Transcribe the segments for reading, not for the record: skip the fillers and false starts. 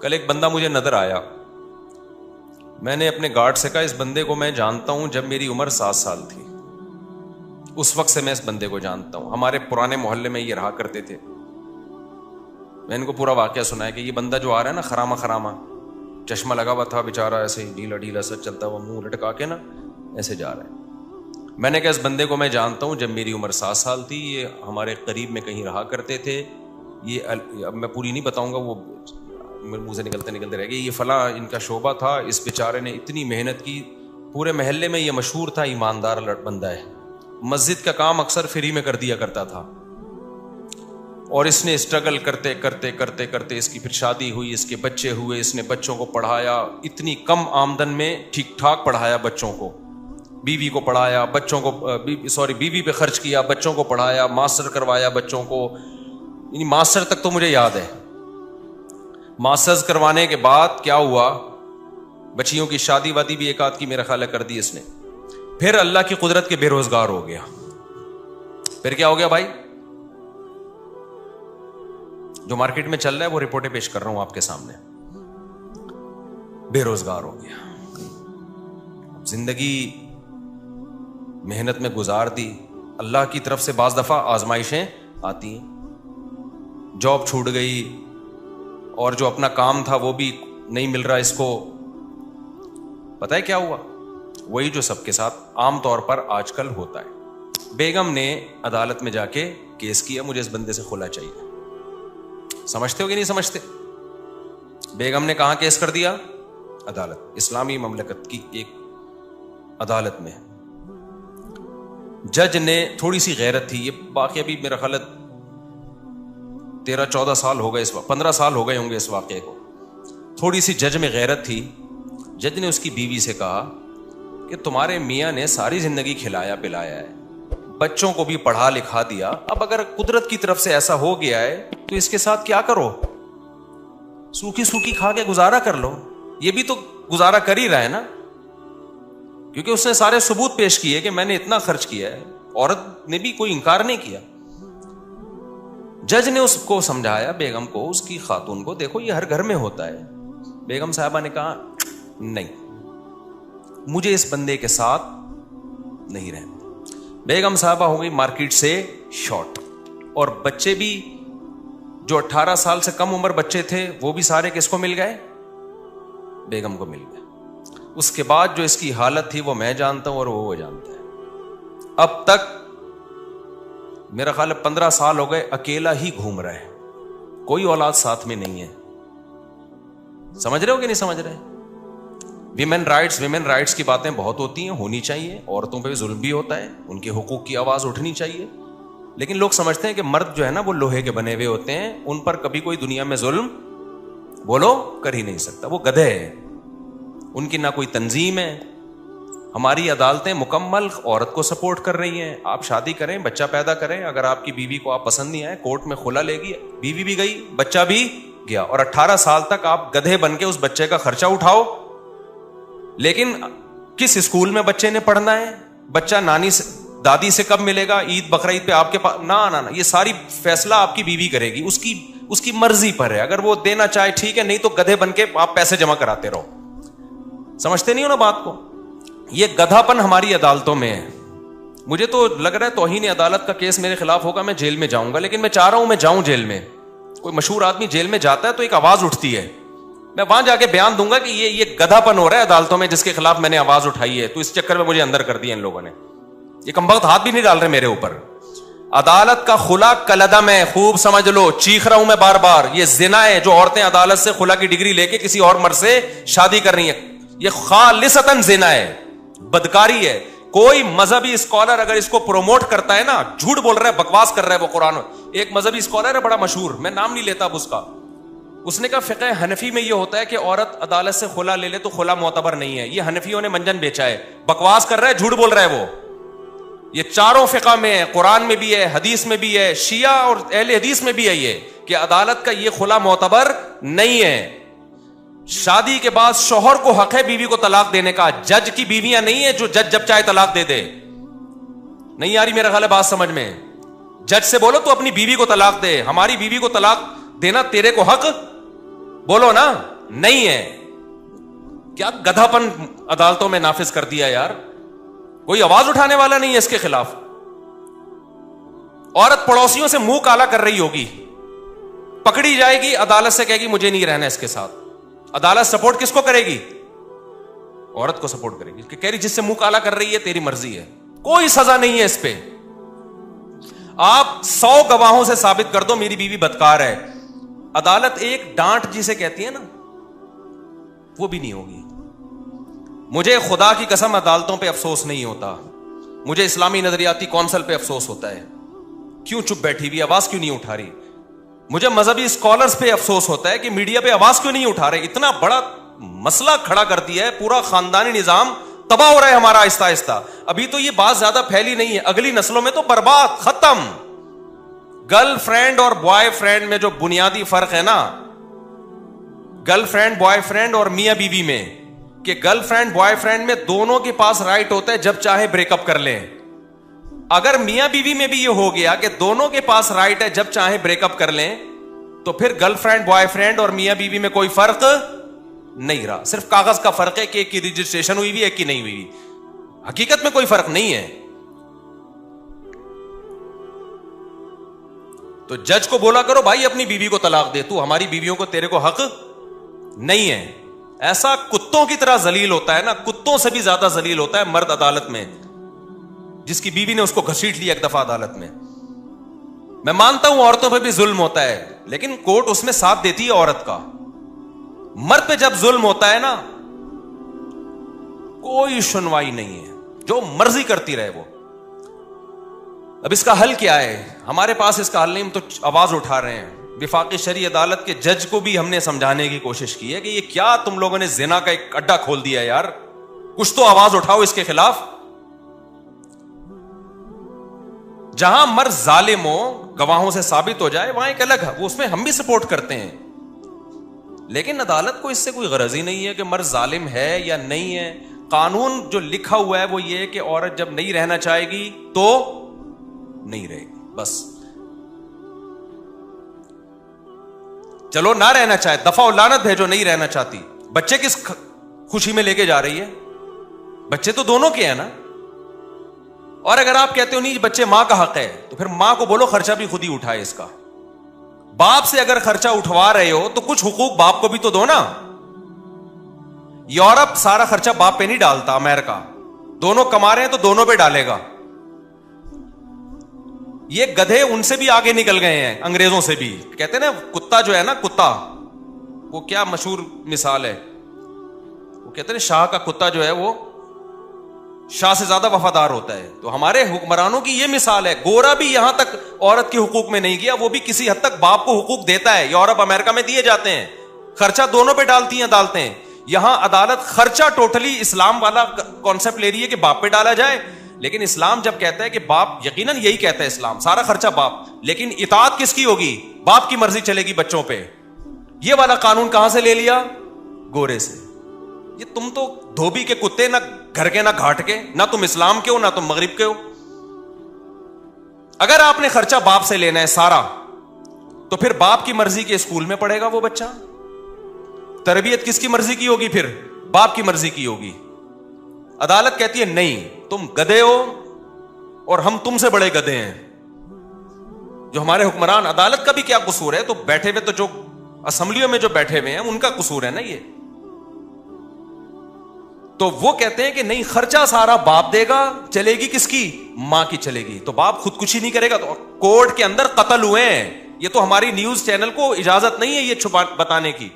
کل ایک بندہ مجھے نظر آیا, میں نے اپنے گارڈ سے کہا اس بندے کو میں جانتا ہوں جب میری عمر 7 سال تھی, اس وقت سے میں اس بندے کو جانتا ہوں, ہمارے پرانے محلے میں یہ رہا کرتے تھے. میں ان کو پورا واقعہ سنایا کہ یہ بندہ جو آ رہا ہے نا خراما خراما, چشمہ لگا ہوا تھا بیچارہ, ایسے ہی ڈھیلا ڈھیلا سا چلتا ہوا, منہ لٹکا کے نا ایسے جا رہا ہے. میں نے کہا اس بندے کو میں جانتا ہوں جب میری عمر 7 سال تھی, یہ ہمارے قریب میں کہیں رہا کرتے تھے. یہ اب میں پوری نہیں بتاؤں گا, وہ میرے منہ سے نکلتے رہ گئے. یہ فلاں ان کا شعبہ تھا, اس بیچارے نے اتنی محنت کی, پورے محلے میں یہ مشہور تھا ایماندار بندہ ہے, مسجد کا کام اکثر فری میں کر دیا کرتا تھا. اور اس نے اسٹرگل کرتے کرتے کرتے کرتے اس کی پھر شادی ہوئی, اس کے بچے ہوئے, اس نے بچوں کو پڑھایا, اتنی کم آمدن میں ٹھیک ٹھاک پڑھایا بچوں کو, بیوی کو پڑھایا, بچوں کو بیوی پہ خرچ کیا, بچوں کو پڑھایا, ماسٹر کروایا بچوں کو. یعنی ماسٹر تک تو مجھے یاد ہے. ماسٹرز کروانے کے بعد کیا ہوا, بچیوں کی شادی وادی بھی ایک آدھ کی میرا خیال ہے کر دی اس نے. پھر اللہ کی قدرت کے بے روزگار ہو گیا. پھر کیا ہو گیا بھائی, جو مارکیٹ میں چل رہا ہے وہ رپورٹیں پیش کر رہا ہوں آپ کے سامنے. بے روزگار ہو گیا, زندگی محنت میں گزار دی. اللہ کی طرف سے بعض دفعہ آزمائشیں آتی ہیں, جاب چھوٹ گئی, اور جو اپنا کام تھا وہ بھی نہیں مل رہا اس کو. پتہ ہے کیا ہوا, وہی جو سب کے ساتھ عام طور پر آج کل ہوتا ہے. بیگم نے عدالت میں جا کے کیس کیا, مجھے اس بندے سے خلا چاہیے. سمجھتے ہو کہ نہیں سمجھتے؟ بیگم نے کہاں کیس کر دیا؟ عدالت, اسلامی مملکت کی ایک عدالت میں. جج نے تھوڑی سی غیرت تھی, یہ واقعہ بھی میرا خیال 13-14 سال ہو گئے, اس وقت 15 سال ہو گئے ہوں گے اس واقعے کو. تھوڑی سی جج میں غیرت تھی. جج نے اس کی بیوی سے کہا کہ تمہارے میاں نے ساری زندگی کھلایا پلایا ہے, بچوں کو بھی پڑھا لکھا دیا, اب اگر قدرت کی طرف سے ایسا ہو گیا ہے تو اس کے ساتھ کیا کرو, سوکھی سوکھی کھا کے گزارا کر لو. یہ بھی تو گزارا کر ہی رہا ہے نا, کیونکہ اس نے سارے ثبوت پیش کیے کہ میں نے اتنا خرچ کیا ہے. عورت نے بھی کوئی انکار نہیں کیا. جج نے اس کو سمجھایا, بیگم کو, اس کی خاتون کو, دیکھو یہ ہر گھر میں ہوتا ہے. بیگم صاحبہ نے کہا نہیں, مجھے اس بندے کے ساتھ نہیں رہنا. بیگم صاحبہ ہو گئی مارکیٹ سے شارٹ, اور بچے بھی جو 18 سال سے کم عمر بچے تھے وہ بھی سارے کس کو مل گئے؟ بیگم کو مل گئے. اس کے بعد جو اس کی حالت تھی وہ میں جانتا ہوں اور وہ جانتا ہے. اب تک میرا خیال 15 سال ہو گئے اکیلا ہی گھوم رہا ہے, کوئی اولاد ساتھ میں نہیں ہے. سمجھ رہے ہو کہ نہیں سمجھ رہے؟ ویمن رائٹس کی باتیں بہت ہوتی ہیں, ہونی چاہیے. عورتوں پہ ظلم بھی ہوتا ہے, ان کے حقوق کی آواز اٹھنی چاہیے. لیکن لوگ سمجھتے ہیں کہ مرد جو ہے نا وہ لوہے کے بنے ہوئے ہوتے ہیں, ان پر کبھی کوئی دنیا میں ظلم بولو کر ہی نہیں سکتا. وہ گدھے ہیں, ان کی نہ کوئی تنظیم ہے. ہماری عدالتیں مکمل عورت کو سپورٹ کر رہی ہیں. آپ شادی کریں, بچہ پیدا کریں, اگر آپ کی بیوی کو آپ پسند نہیں آئے, کورٹ میں خلا لے گی, بیوی بھی گئی, بچہ بھی گیا, اور 18 سال تک آپ گدھے بن کے اس بچے کا خرچہ اٹھاؤ. لیکن کس اسکول میں بچے نے پڑھنا ہے, بچہ نانی سے دادی سے کب ملے گا, عید بقرعید پہ آپ کے پاس, نہ, یہ ساری فیصلہ آپ کی بیوی کرے گی. اس کی مرضی پر ہے, اگر وہ دینا چاہے ٹھیک ہے, نہیں تو گدھے بن کے آپ پیسے جمع کراتے رہو. سمجھتے نہیں ہو نا بات کو؟ یہ گدھا پن ہماری عدالتوں میں ہے. مجھے تو لگ رہا ہے توہین عدالت کا کیس میرے خلاف ہوگا, میں جیل میں جاؤں گا, لیکن میں چاہ رہا ہوں میں جاؤں جیل میں. کوئی مشہور آدمی جیل میں جاتا ہے تو ایک آواز اٹھتی ہے, میں وہاں جا کے بیان دوں گا کہ یہ گدھا پن ہو رہا ہے عدالتوں میں جس کے خلاف میں نے آواز اٹھائی ہے, تو اس چکر میں مجھے اندر کر دیا ان لوگوں نے. یہ کمبخت ہاتھ بھی نہیں ڈال رہے میرے اوپر. عدالت کا خلا کلدم ہے, خوب سمجھ لو, چیخ رہا ہوں میں بار بار. یہ زنا ہے جو عورتیں عدالت سے خلا کی ڈگری لے کے کسی اور مرد سے شادی کر رہی ہیں, یہ خالصتاً زنا ہے, بدکاری ہے. کوئی مذہبی اسکالر اگر اس کو پروموٹ کرتا ہے نا, جھوٹ بول رہا ہے, بکواس کر رہا ہے وہ قرآن. ایک مذہبی اسکالر ہے بڑا مشہور, میں نام نہیں لیتا اب اس کا, اس نے کہا فقہ حنفی میں یہ ہوتا ہے کہ عورت عدالت سے خلا لے لے تو خلا معتبر نہیں ہے. یہ حنفیوں نے منجن بیچا ہے, بکواس کر رہا ہے, جھوٹ بول رہا ہے وہ. یہ چاروں فقہ میں ہے, قرآن میں بھی ہے, حدیث میں بھی ہے, شیعہ اور اہل حدیث میں بھی ہے یہ, کہ عدالت کا یہ خلا معتبر نہیں ہے. شادی کے بعد شوہر کو حق ہے بیوی کو طلاق دینے کا, جج کی بیویاں نہیں ہے جو جج جب چاہے طلاق دے دے. نہیں آ رہی میرا خیال ہے بات سمجھ میں؟ جج سے بولو تو اپنی بیوی کو طلاق دے, ہماری بیوی کو طلاق دینا تیرے کو حق بولو نا, نہیں ہے. کیا گدھاپن عدالتوں میں نافذ کر دیا یار, کوئی آواز اٹھانے والا نہیں ہے اس کے خلاف. عورت پڑوسیوں سے منہ کالا کر رہی ہوگی, پکڑی جائے گی, عدالت سے کہے گی مجھے نہیں رہنا اس کے ساتھ. عدالت سپورٹ کس کو کرے گی؟ عورت کو سپورٹ کرے گی, کہ کہہ رہی جس سے منہ کالا کر رہی ہے تیری مرضی ہے, کوئی سزا نہیں ہے اس پہ. آپ 100 گواہوں سے ثابت کر دو میری بیوی بدکار ہے, عدالت ایک ڈانٹ جسے کہتی ہے نا وہ بھی نہیں ہوگی. مجھے خدا کی قسم عدالتوں پہ افسوس نہیں ہوتا, مجھے اسلامی نظریاتی کونسل پہ افسوس ہوتا ہے, کیوں چپ بیٹھی ہوئی, آواز کیوں نہیں اٹھا رہی. مجھے مذہبی اسکالرز پہ افسوس ہوتا ہے کہ میڈیا پہ آواز کیوں نہیں اٹھا رہے. اتنا بڑا مسئلہ کھڑا کر دیا ہے, پورا خاندانی نظام تباہ ہو رہا ہے ہمارا آہستہ آہستہ. ابھی تو یہ بات زیادہ پھیلی نہیں ہے, اگلی نسلوں میں تو برباد, ختم. گرل فرینڈ اور بوائے فرینڈ میں جو بنیادی فرق ہے نا, گرل فرینڈ بوائے فرینڈ اور میاں بیوی میں, کہ گرل فرینڈ بوائے فرینڈ میں دونوں کے پاس رائٹ ہوتا ہے جب چاہے بریک اپ کر لیں. اگر میاں بیوی میں بھی یہ ہو گیا کہ دونوں کے پاس رائٹ ہے جب چاہے بریک اپ کر لیں, تو پھر گرل فرینڈ بوائے فرینڈ اور میاں بیوی میں کوئی فرق نہیں رہا. صرف کاغذ کا فرق ہے کہ ایک کی رجسٹریشن ہوئی ہوئی, ایک کی نہیں ہوئی. حقیقت میں کوئی فرق نہیں ہے. تو جج کو بولا کرو بھائی اپنی بیوی کو طلاق دے, تو ہماری بیویوں کو تیرے کو حق نہیں ہے. ایسا کتوں کی طرح ذلیل ہوتا ہے نا, کتوں سے بھی زیادہ ذلیل ہوتا ہے مرد عدالت میں, جس کی بیوی نے اس کو گھسیٹ لیا ایک دفعہ عدالت میں. میں مانتا ہوں عورتوں پہ بھی ظلم ہوتا ہے, لیکن کورٹ اس میں ساتھ دیتی ہے عورت کا. مرد پہ جب ظلم ہوتا ہے نا کوئی سنوائی نہیں ہے, جو مرضی کرتی رہے وہ. اب اس کا حل کیا ہے؟ ہمارے پاس اس کا حل نہیں, ہم تو آواز اٹھا رہے ہیں. وفاقی شرعی عدالت کے جج کو بھی ہم نے سمجھانے کی کوشش کی ہے کہ یہ کیا تم لوگوں نے زنا کا ایک اڈا کھول دیا یار, کچھ تو آواز اٹھاؤ اس کے خلاف. جہاں مرد ظالم ہو, گواہوں سے ثابت ہو جائے, وہاں ایک الگ ہے, وہ اس میں ہم بھی سپورٹ کرتے ہیں. لیکن عدالت کو اس سے کوئی غرض ہی نہیں ہے کہ مرد ظالم ہے یا نہیں ہے. قانون جو لکھا ہوا ہے وہ یہ کہ عورت جب نہیں رہنا چاہے گی تو نہیں رہے گی, بس. چلو نہ رہنا چاہے, دفعہ و لعنت بھیجو, نہیں رہنا چاہتی. بچے کس خوشی میں لے کے جا رہی ہے؟ بچے تو دونوں کے ہیں نا. اور اگر آپ کہتے ہو نہیں بچے ماں کا حق ہے, تو پھر ماں کو بولو خرچہ بھی خود ہی اٹھائے اس کا. باپ سے اگر خرچہ اٹھوا رہے ہو تو کچھ حقوق باپ کو بھی تو دو نا. یورپ سارا خرچہ باپ پہ نہیں ڈالتا, امریکہ دونوں کما رہے ہیں تو دونوں پہ ڈالے گا. یہ گدھے ان سے بھی آگے نکل گئے ہیں, انگریزوں سے بھی. کہتے ہیں نا کتا جو ہے نا, کتا, وہ کیا مشہور مثال ہے, وہ کہتے ہیں شاہ کا کتا جو ہے وہ شاہ سے زیادہ وفادار ہوتا ہے. تو ہمارے حکمرانوں کی یہ مثال ہے. گورا بھی یہاں تک عورت کے حقوق میں نہیں گیا, وہ بھی کسی حد تک باپ کو حقوق دیتا ہے. یورپ امریکہ میں دیے جاتے ہیں, خرچہ دونوں پہ ڈالتی ہیں عدالتیں. یہاں عدالت خرچہ ٹوٹلی اسلام والا کانسیپٹ لے رہی ہے کہ باپ پہ ڈالا جائے. لیکن اسلام جب کہتا ہے کہ باپ, یقیناً یہی کہتا ہے اسلام, سارا خرچہ باپ, لیکن اطاعت کس کی ہوگی؟ باپ کی مرضی چلے گی بچوں پہ. یہ والا قانون کہاں سے لے لیا؟ گورے سے. یہ تم تو دھوبی کے کتے, نہ گھر کے نہ گھاٹ کے, نہ تم اسلام کے ہو نہ تم مغرب کے ہو. اگر آپ نے خرچہ باپ سے لینا ہے سارا, تو پھر باپ کی مرضی کے اسکول میں پڑھے گا وہ بچہ. تربیت کس کی مرضی کی ہوگی؟ پھر باپ کی مرضی کی ہوگی. عدالت کہتی ہے نہیں, تم گدھے ہو اور ہم تم سے بڑے گدھے ہیں. جو ہمارے حکمران, عدالت کا بھی کیا قصور ہے؟ تو بیٹھے ہوئے, تو جو اسمبلیوں میں جو بیٹھے ہوئے ہیں ان کا قصور ہے نا یہ. تو وہ کہتے ہیں کہ نہیں, خرچہ سارا باپ دے گا, چلے گی کس کی؟ ماں کی چلے گی. تو باپ خودکشی نہیں کرے گا. تو کورٹ کے اندر قتل ہوئے ہیں. یہ تو ہماری نیوز چینل کو اجازت نہیں ہے یہ چھپا بتانے کی.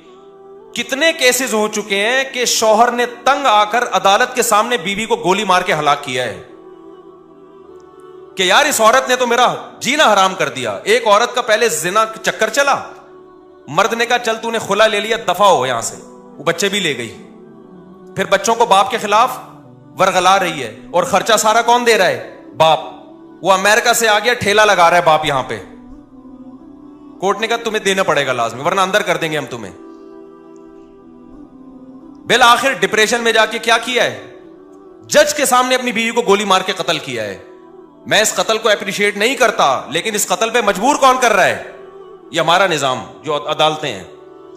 کتنے کیسز ہو چکے ہیں کہ شوہر نے تنگ آ کر عدالت کے سامنے بیوی کو گولی مار کے ہلاک کیا ہے کہ یار اس عورت نے تو میرا جینا حرام کر دیا. ایک عورت کا پہلے زنا چکر چلا, مرد نے کہا چل تو نے خلا لے لیا, دفع ہو یہاں سے, وہ بچے بھی لے گئی. پھر بچوں کو باپ کے خلاف ورغلا رہی ہے, اور خرچہ سارا کون دے رہا ہے؟ باپ. وہ امریکہ سے آ گیا, ٹھیلا لگا رہا ہے باپ یہاں پہ. کورٹ نے کہا تمہیں دینا پڑے گا لازمی, ورنہ اندر کر دیں گے ہم تمہیں. بالآخر ڈپریشن میں جا کے کیا کیا ہے؟ جج کے سامنے اپنی بیوی کو گولی مار کے قتل کیا ہے. میں اس قتل کو اپریشیٹ نہیں کرتا, لیکن اس قتل پہ مجبور کون کر رہا ہے؟ یہ ہمارا نظام جو عدالتیں ہیں,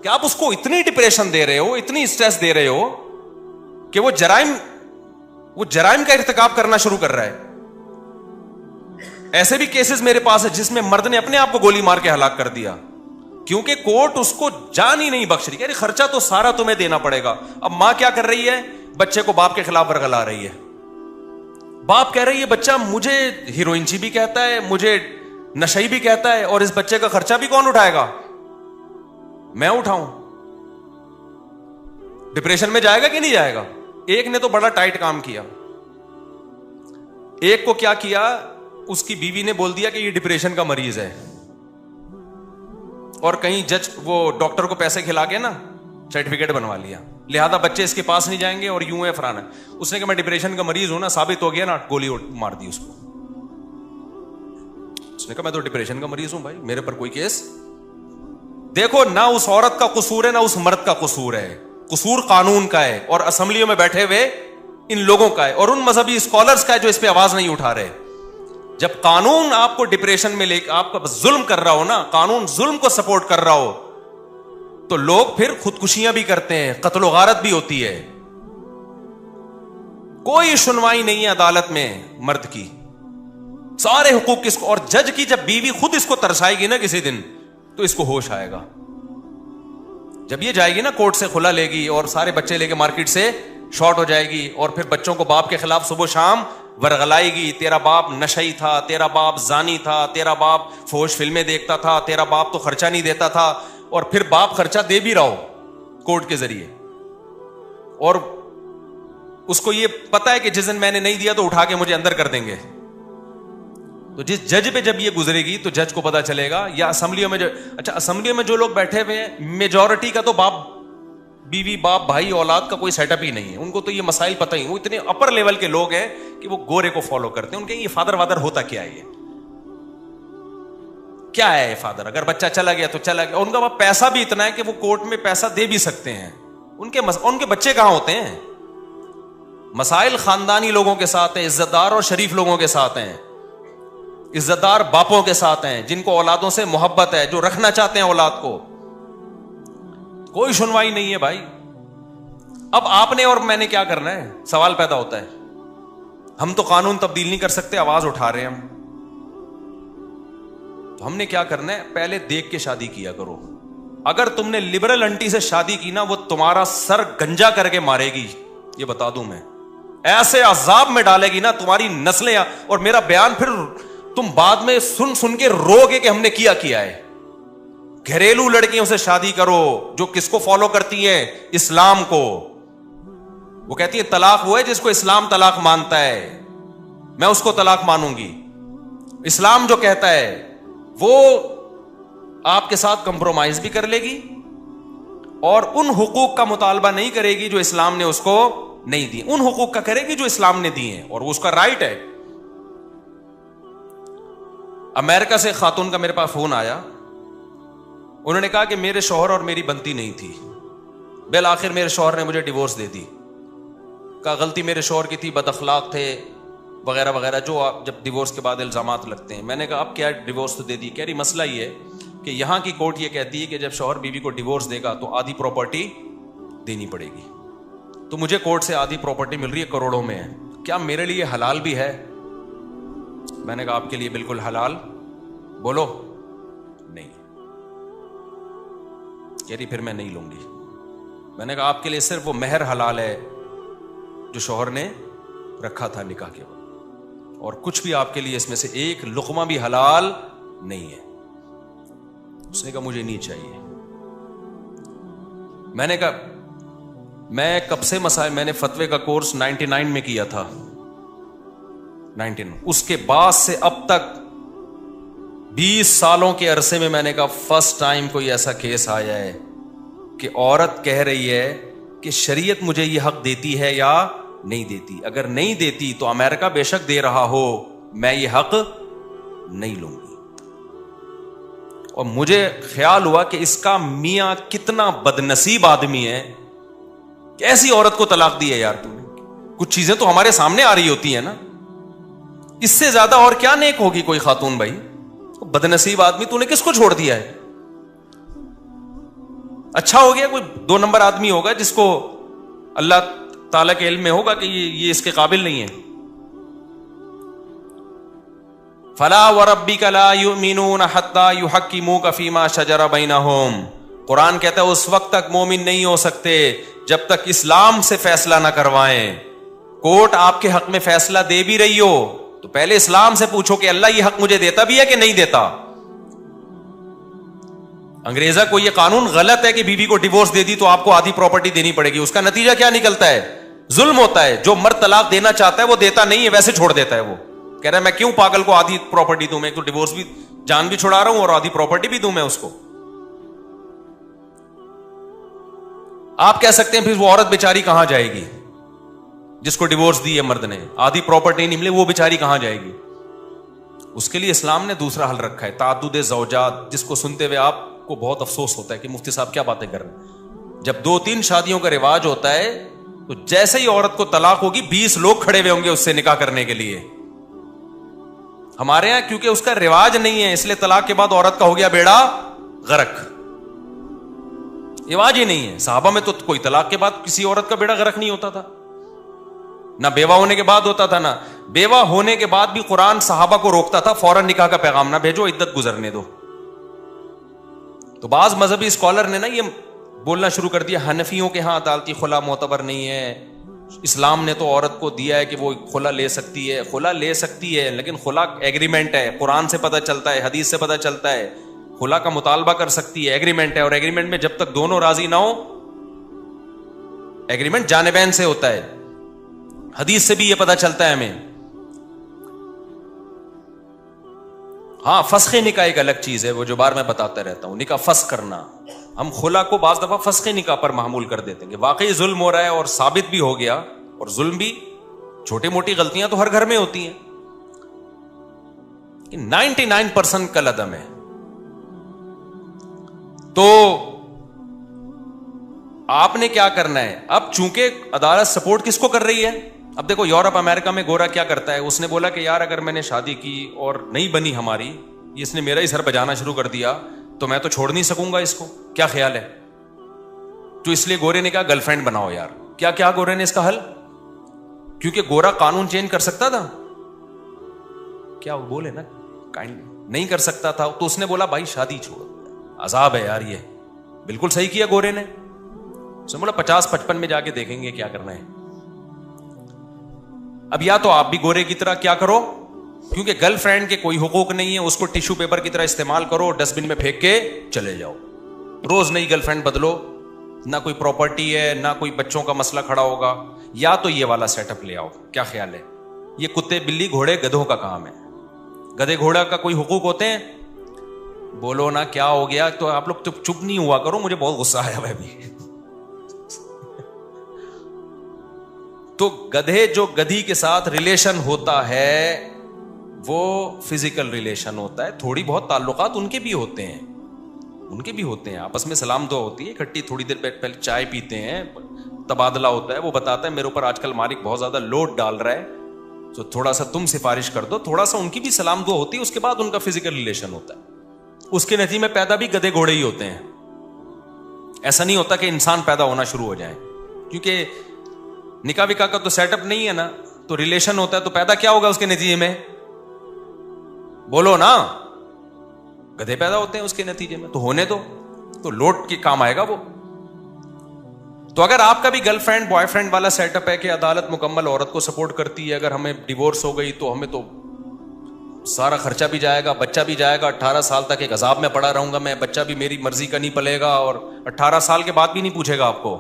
کہ آپ اس کو اتنی ڈپریشن دے رہے ہو, اتنی اسٹریس دے رہے ہو کہ وہ جرائم کا ارتکاب کرنا شروع کر رہا ہے. ایسے بھی کیسز میرے پاس ہے جس میں مرد نے اپنے آپ کو گولی مار کے ہلاک کر دیا کیونکہ کورٹ اس کو جان ہی نہیں بخش رہی. خرچہ تو سارا تمہیں دینا پڑے گا. اب ماں کیا کر رہی ہے؟ بچے کو باپ کے خلاف ورگلا رہی ہے. باپ کہہ رہی ہے بچہ مجھے ہیروئنچی بھی کہتا ہے, مجھے نشئی بھی کہتا ہے, اور اس بچے کا خرچہ بھی کون اٹھائے گا؟ میں اٹھاؤں. ڈپریشن میں جائے گا کہ نہیں جائے گا؟ ایک نے تو بڑا ٹائٹ کام کیا. ایک کو کیا کیا, اس کی بیوی نے بول دیا کہ یہ ڈپریشن کا مریض ہے, اور کہیں جج وہ ڈاکٹر کو پیسے کھلا کے نا سرٹیفکیٹ بنوا لیا, لہذا بچے اس کے پاس نہیں جائیں گے اور یوں ہے فرانا. اس نے کہا میں ڈپریشن کا مریض ہوں نا, ثابت ہو گیا نا, گولی مار دی اس کو. اس نے کہا میں تو ڈپریشن کا مریض ہوں بھائی, میرے پر کوئی کیس. دیکھو نہ اس عورت کا قصور ہے نہ اس مرد کا قصور ہے, قصور قانون کا ہے اور اسمبلیوں میں بیٹھے ہوئے ان لوگوں کا ہے اور ان مذہبی اسکالرز کا ہے جو اس پہ آواز نہیں اٹھا رہے. جب قانون آپ کو ڈپریشن میں لے کے آپ کا ظلم کر رہا ہو نا, قانون ظلم کو سپورٹ کر رہا ہو, تو لوگ پھر خودکشیاں بھی کرتے ہیں, قتل و غارت بھی ہوتی ہے. کوئی سنوائی نہیں ہے عدالت میں مرد کی, سارے حقوق کس کو. اور جج کی جب بیوی خود اس کو ترسائے گی نا کسی دن, تو اس کو ہوش آئے گا. جب یہ جائے گی نا کورٹ سے کھلا لے گی اور سارے بچے لے کے مارکیٹ سے شارٹ ہو جائے گی, اور پھر بچوں کو باپ کے خلاف صبح شام ورغلائے گی, تیرا باپ نشئی تھا, تیرا باپ زانی تھا, تیرا باپ فحش فلمیں دیکھتا تھا, تیرا باپ تو خرچہ نہیں دیتا تھا, اور پھر باپ خرچہ دے بھی رہا ہو کورٹ کے ذریعے, اور اس کو یہ پتا ہے کہ جس دن میں نے نہیں دیا تو اٹھا کے مجھے اندر کر دیں گے. تو جس جج پہ جب یہ گزرے گی تو جج کو پتا چلے گا. یا اسمبلیوں میں اچھا اسمبلیوں میں جو لوگ بیٹھے ہوئے ہیں, میجورٹی کا تو باپ بیوی باپ بھائی اولاد کا کوئی سیٹ اپ ہی نہیں ہے. ان کو تو یہ مسائل پتہ ہی, وہ اتنے اپر لیول کے لوگ ہیں کہ وہ گورے کو فالو کرتے ہیں. ان کے یہ فادر وادر ہوتا کیا ہے, یہ کیا ہے فادر؟ اگر بچہ چلا گیا تو چلا گیا. ان کا پیسہ بھی اتنا ہے کہ وہ کورٹ میں پیسہ دے بھی سکتے ہیں. ان کے بچے کہاں ہوتے ہیں؟ مسائل خاندانی لوگوں کے ساتھ ہیں, عزت دار اور شریف لوگوں کے ساتھ ہیں, عزت دار باپوں کے ساتھ ہیں جن کو اولادوں سے محبت ہے, جو رکھنا چاہتے ہیں اولاد کو. کوئی سنوائی نہیں ہے بھائی. اب آپ نے اور میں نے کیا کرنا ہے؟ سوال پیدا ہوتا ہے. ہم تو قانون تبدیل نہیں کر سکتے, آواز اٹھا رہے ہیں ہم, تو ہم نے کیا کرنا ہے؟ پہلے دیکھ کے شادی کیا کرو. اگر تم نے لبرل انٹی سے شادی کی نا, وہ تمہارا سر گنجا کر کے مارے گی, یہ بتا دوں میں. ایسے عذاب میں ڈالے گی نا تمہاری نسلیں, اور میرا بیان پھر تم بعد میں سن سن کے رو گے کہ ہم نے کیا ہے. گھریلو لڑکیوں سے شادی کرو جو کس کو فالو کرتی ہیں؟ اسلام کو. وہ کہتی ہے طلاق وہ ہے جس کو اسلام طلاق مانتا ہے, میں اس کو طلاق مانوں گی. اسلام جو کہتا ہے وہ آپ کے ساتھ کمپرومائز بھی کر لے گی اور ان حقوق کا مطالبہ نہیں کرے گی جو اسلام نے اس کو نہیں دی, ان حقوق کا کرے گی جو اسلام نے دی ہیں, اور وہ اس کا رائٹ ہے. امریکہ سے خاتون کا میرے پاس فون آیا, انہوں نے کہا کہ میرے شوہر اور میری بنتی نہیں تھی, بالآخر میرے شوہر نے مجھے ڈیورس دے دی. کہا غلطی میرے شوہر کی تھی, بد اخلاق تھے وغیرہ وغیرہ, جو جب ڈیورس کے بعد الزامات لگتے ہیں. میں نے کہا اب کیا ڈیورس تو دے دی. کہہ رہی مسئلہ یہ ہے کہ یہاں کی کورٹ یہ کہتی ہے کہ جب شوہر بیوی کو ڈیورس دے گا تو آدھی پراپرٹی دینی پڑے گی. تو مجھے کورٹ سے آدھی پراپرٹی مل رہی ہے, کروڑوں میں ہے. کیا میرے لیے حلال بھی ہے؟ میں نے کہا آپ کے لیے بالکل حلال. بولو نہیں. کہہ رہی پھر میں نہیں لوں گی. میں نے کہا آپ کے لیے صرف وہ مہر حلال ہے جو شوہر نے رکھا تھا نکاح کے وقت, اور کچھ بھی آپ کے لیے اس میں سے ایک لقمہ بھی حلال نہیں ہے. اس نے کہا مجھے نہیں چاہیے. میں نے کہا میں کب سے مسائل, میں نے فتوے کا کورس 99 میں کیا تھا, 19. اس کے بعد سے اب تک 20 سالوں کے عرصے میں نے کہا فرسٹ ٹائم کوئی ایسا کیس آیا ہے کہ عورت کہہ رہی ہے کہ شریعت مجھے یہ حق دیتی ہے یا نہیں دیتی. اگر نہیں دیتی تو امریکہ بے شک دے رہا ہو, میں یہ حق نہیں لوں گی. اور مجھے خیال ہوا کہ اس کا میاں کتنا بدنصیب آدمی ہے, ایسی عورت کو طلاق دی ہے یار تم نے. کچھ چیزیں تو ہمارے سامنے آ رہی ہوتی ہیں نا, اس سے زیادہ اور کیا نیک ہوگی کوئی خاتون بھائی؟ بدنصیب آدمی, تو نے کس کو چھوڑ دیا ہے؟ اچھا ہو گیا کوئی 2 نمبر آدمی ہوگا جس کو اللہ تعالیٰ کے علم میں ہوگا کہ یہ اس کے قابل نہیں ہے. فلا وربک لا یؤمنون حتی یحکموک فیما شجر بینہم. قرآن کہتا ہے اس وقت تک مومن نہیں ہو سکتے جب تک اسلام سے فیصلہ نہ کروائیں. کورٹ آپ کے حق میں فیصلہ دے بھی رہی ہو تو پہلے اسلام سے پوچھو کہ اللہ یہ حق مجھے دیتا بھی ہے کہ نہیں دیتا. انگریزا کو یہ قانون غلط ہے کہ بیوی کو ڈیورس دے دی تو آپ کو آدھی پراپرٹی دینی پڑے گی. اس کا نتیجہ کیا نکلتا ہے؟ ظلم ہوتا ہے. جو مرد طلاق دینا چاہتا ہے وہ دیتا نہیں ہے, ویسے چھوڑ دیتا ہے. وہ کہہ رہا ہے میں کیوں پاگل کو آدھی پراپرٹی دوں, میں تو ڈیورس بھی جان بھی چھڑا رہا ہوں اور آدھی پراپرٹی بھی دوں میں اس کو. آپ کہہ سکتے ہیں پھر وہ عورت بیچاری کہاں جائے گی جس کو ڈیورس دی ہے مرد نے, آدھی پراپرٹی نہیں ملے, وہ بیچاری کہاں جائے گی؟ اس کے لیے اسلام نے دوسرا حل رکھا ہے, تعدد زوجات, جس کو سنتے ہوئے آپ کو بہت افسوس ہوتا ہے کہ مفتی صاحب کیا باتیں کر رہے ہیں. جب 2-3 شادیوں کا رواج ہوتا ہے تو جیسے ہی عورت کو طلاق ہوگی 20 لوگ کھڑے ہوئے ہوں گے اس سے نکاح کرنے کے لیے. ہمارے یہاں کیونکہ اس کا رواج نہیں ہے اس لیے طلاق کے بعد عورت کا ہو گیا بیڑا غرق. رواج ہی نہیں ہے. صحابہ میں تو کوئی طلاق کے بعد کسی عورت کا بیڑا غرق نہیں ہوتا تھا, نہ بیوہ ہونے کے بعد ہوتا تھا, نہ بیوہ ہونے کے بعد بھی قرآن صحابہ کو روکتا تھا فوراً نکاح کا پیغام نہ بھیجو, عدت گزرنے دو. تو بعض مذہبی اسکالر نے نا یہ بولنا شروع کر دیا حنفیوں کے ہاں عدالتی خلا معتبر نہیں ہے, اسلام نے تو عورت کو دیا ہے کہ وہ خلا لے سکتی ہے. خلا لے سکتی ہے لیکن خلا ایگریمنٹ ہے, قرآن سے پتہ چلتا ہے, حدیث سے پتہ چلتا ہے. خلا کا مطالبہ کر سکتی ہے, ایگریمنٹ ہے, اور ایگریمنٹ میں جب تک دونوں راضی نہ ہو, ایگریمنٹ جانبین سے ہوتا ہے. حدیث سے بھی یہ پتہ چلتا ہے ہمیں. ہاں فسخ نکاح ایک الگ چیز ہے, وہ جو بار میں بتاتا رہتا ہوں, نکاح فسخ کرنا. ہم خلا کو بعض دفعہ فسخ نکاح پر محمول کر دیتے ہیں کہ واقعی ظلم ہو رہا ہے اور ثابت بھی ہو گیا, اور ظلم بھی, چھوٹی موٹی غلطیاں تو ہر گھر میں ہوتی ہیں, 99% کل عدم ہے. تو آپ نے کیا کرنا ہے اب, چونکہ عدالت سپورٹ کس کو کر رہی ہے. اب دیکھو یورپ امریکہ میں گورا کیا کرتا ہے, اس نے بولا کہ یار اگر میں نے شادی کی اور نہیں بنی ہماری, اس نے میرا ہی سر بجانا شروع کر دیا تو میں تو چھوڑ نہیں سکوں گا اس کو, کیا خیال ہے؟ تو اس لیے گورے نے کہا گرل فرینڈ بناؤ یار. کیا گورے نے اس کا حل, کیونکہ گورا قانون چینج کر سکتا تھا, کیا وہ بولے نا کائنڈ نہیں کر سکتا تھا, تو اس نے بولا بھائی شادی چھوڑ, عذاب ہے یار. یہ بالکل صحیح کیا گورے نے. اس نے بولا 50-55 میں جا کے دیکھیں گے کیا کرنا ہے. اب یا تو آپ بھی گورے کی طرح کیا کرو, کیونکہ گرل فرینڈ کے کوئی حقوق نہیں ہے, اس کو ٹیشو پیپر کی طرح استعمال کرو, ڈسٹ بن میں پھینک کے چلے جاؤ. روز نئی گرل فرینڈ بدلو, نہ کوئی پراپرٹی ہے نہ کوئی بچوں کا مسئلہ کھڑا ہوگا. یا تو یہ والا سیٹ اپ لے آؤ. کیا خیال ہے؟ یہ کتے بلی گھوڑے گدھوں کا کام ہے. گدھے گھوڑا کا کوئی حقوق ہوتے ہیں؟ بولو نا کیا ہو گیا. تو آپ لوگ چپ نہیں ہوا کرو, مجھے بہت غصہ آیا ہوا ابھی. تو گدھے جو گدھی کے ساتھ ریلیشن ہوتا ہے وہ فزیکل ریلیشن ہوتا ہے, تھوڑی بہت تعلقات ان کے بھی ہوتے ہیں, آپس میں سلام دعا ہوتی ہے, اکٹھی تھوڑی دیر پہلے چائے پیتے ہیں, تبادلہ ہوتا ہے. وہ بتاتا ہے میرے اوپر آج کل مالک بہت زیادہ لوڈ ڈال رہا ہے تو تھوڑا سا تم سفارش کر دو, تھوڑا سا ان کی بھی سلام دعا ہوتی ہے. اس کے بعد ان کا فزیکل ریلیشن ہوتا ہے. اس کے نتیجے میں پیدا بھی گدھے گھوڑے ہی ہوتے ہیں. ایسا نہیں ہوتا کہ انسان پیدا ہونا شروع ہو جائے, کیونکہ نکاح وکاح کا تو سیٹ اپ نہیں ہے نا, تو ریلیشن ہوتا ہے. تو پیدا کیا ہوگا اس کے نتیجے میں؟ بولو نا, گدھے پیدا ہوتے ہیں اس کے نتیجے میں. تو ہونے دو, تو لوٹ کے کام آئے گا وہ. تو اگر آپ کا بھی گرل فرینڈ بوائے فرینڈ والا سیٹ اپ ہے کہ عدالت مکمل عورت کو سپورٹ کرتی ہے, اگر ہمیں ڈیورس ہو گئی تو ہمیں تو سارا خرچہ بھی جائے گا, بچہ بھی جائے گا, 18 سال تک ایک عذاب میں پڑا رہوں گا میں, بچہ بھی میری مرضی کا نہیں پلے گا, اور 18 سال کے بعد بھی نہیں پوچھے گا آپ کو.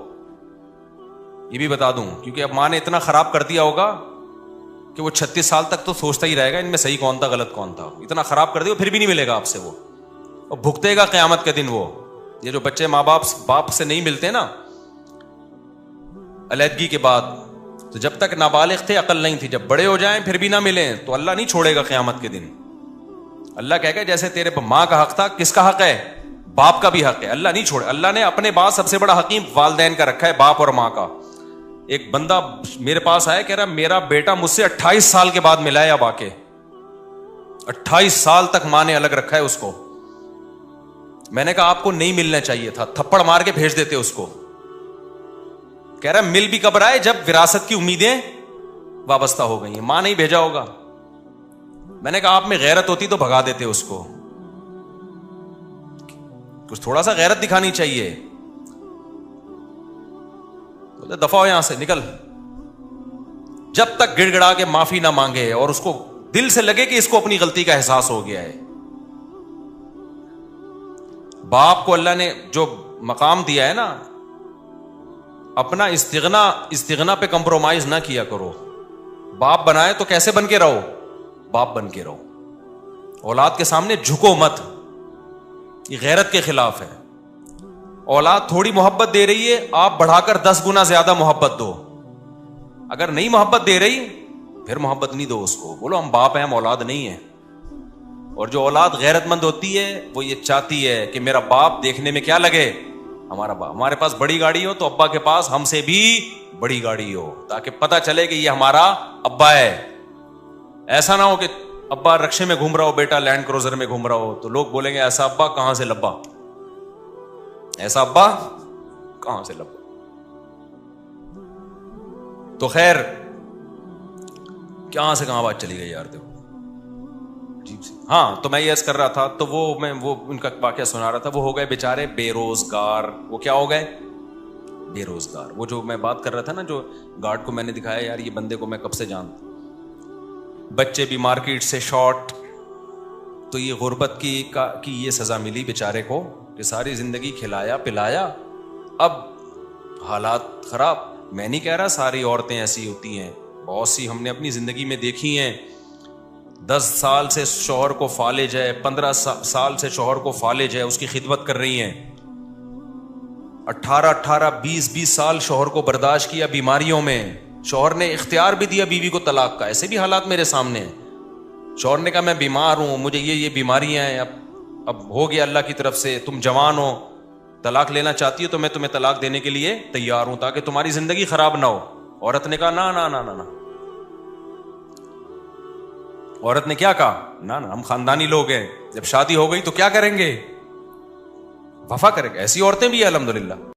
یہ بھی بتا دوں, کیونکہ اب ماں نے اتنا خراب کر دیا ہوگا کہ وہ 36 سال تک تو سوچتا ہی رہے گا ان میں صحیح کون تھا غلط کون تھا. اتنا خراب کر دیا پھر بھی نہیں ملے گا آپ سے وہ, اور بھگتے گا قیامت کے دن وہ. یہ جو بچے ماں باپ سے نہیں ملتے نا علیحدگی کے بعد, تو جب تک نابالغ تھے عقل نہیں تھی, جب بڑے ہو جائیں پھر بھی نہ ملیں تو اللہ نہیں چھوڑے گا قیامت کے دن. اللہ کہے گا جیسے تیرے ماں کا حق تھا, کس کا حق ہے؟ باپ کا بھی حق ہے. اللہ نہیں چھوڑے. اللہ نے اپنے بعد سب سے بڑا حکیم والدین کا رکھا ہے, باپ اور ماں کا. ایک بندہ میرے پاس آیا, کہہ رہا میرا بیٹا مجھ سے 28 سال کے بعد ملا ہے. اب آ کے 28 سال تک ماں نے الگ رکھا ہے اس کو, میں نے کہا آپ کو نہیں ملنا چاہیے تھا, تھپڑ مار کے بھیج دیتے اس کو. کہہ رہا مل بھی کب رہا ہے جب وراثت کی امیدیں وابستہ ہو گئی ہیں, ماں نہیں بھیجا ہوگا. میں نے کہا آپ میں غیرت ہوتی تو بھگا دیتے اس کو, کچھ تھوڑا سا غیرت دکھانی چاہیے. دفع ہو یہاں سے, نکل. جب تک گڑ گڑا کے معافی نہ مانگے اور اس کو دل سے لگے کہ اس کو اپنی غلطی کا احساس ہو گیا ہے. باپ کو اللہ نے جو مقام دیا ہے نا, اپنا استغنا پہ کمپرومائز نہ کیا کرو. باپ بنائے تو کیسے بن کے رہو, باپ بن کے رہو. اولاد کے سامنے جھکو مت, یہ غیرت کے خلاف ہے. اولاد تھوڑی محبت دے رہی ہے, آپ بڑھا کر 10 گنا زیادہ محبت دو. اگر نہیں محبت دے رہی پھر محبت نہیں دو اس کو, بولو ہم باپ ہیں, ہم اولاد نہیں ہیں. اور جو اولاد غیرت مند ہوتی ہے وہ یہ چاہتی ہے کہ میرا باپ دیکھنے میں کیا لگے, ہمارا باپ. ہمارے پاس بڑی گاڑی ہو تو ابا کے پاس ہم سے بھی بڑی گاڑی ہو, تاکہ پتا چلے کہ یہ ہمارا ابا ہے. ایسا نہ ہو کہ ابا رکشے میں گھوم رہا ہو, بیٹا لینڈ کروزر میں گھوم رہا ہو, تو لوگ بولیں گے ایسا ابا کہاں سے لبا, ایسا ابا کہاں سے لبا. تو خیر کہاں سے کہاں بات چلی گئی یار, دیکھو. ہاں تو میں یہ عرض کر رہا تھا, تو وہ ان کا واقعہ سنا رہا تھا. وہ ہو گئے بیچارے بے روزگار. وہ کیا ہو گئے, بے روزگار. وہ جو میں بات کر رہا تھا نا, جو گارڈ کو میں نے دکھایا, یار یہ بندے کو میں کب سے جانتا. بچے بھی مارکیٹ سے شارٹ. تو یہ غربت کی یہ سزا ملی بیچارے کو کہ ساری زندگی کھلایا پلایا, اب حالات خراب. میں نہیں کہہ رہا ساری عورتیں ایسی ہوتی ہیں, بہت سی ہم نے اپنی زندگی میں دیکھی ہیں. 10 سال سے شوہر کو فالج ہے, 15 سال سے شوہر کو فالج ہے, اس کی خدمت کر رہی ہیں. 18 20 سال شوہر کو برداشت کیا بیماریوں میں. شوہر نے اختیار بھی دیا بیوی کو طلاق کا. ایسے بھی حالات میرے سامنے ہیں. شوہر نے کہا میں بیمار ہوں, مجھے یہ بیماریاں ہیں, اب ہو گیا اللہ کی طرف سے, تم جوان ہو, طلاق لینا چاہتی ہو تو میں تمہیں طلاق دینے کے لیے تیار ہوں تاکہ تمہاری زندگی خراب نہ ہو. عورت نے کہا نا نا نا نا نا. عورت نے کیا کہا, نا نا, ہم خاندانی لوگ ہیں, جب شادی ہو گئی تو کیا کریں گے, وفا کریں گے. ایسی عورتیں بھی ہیں الحمدللہ.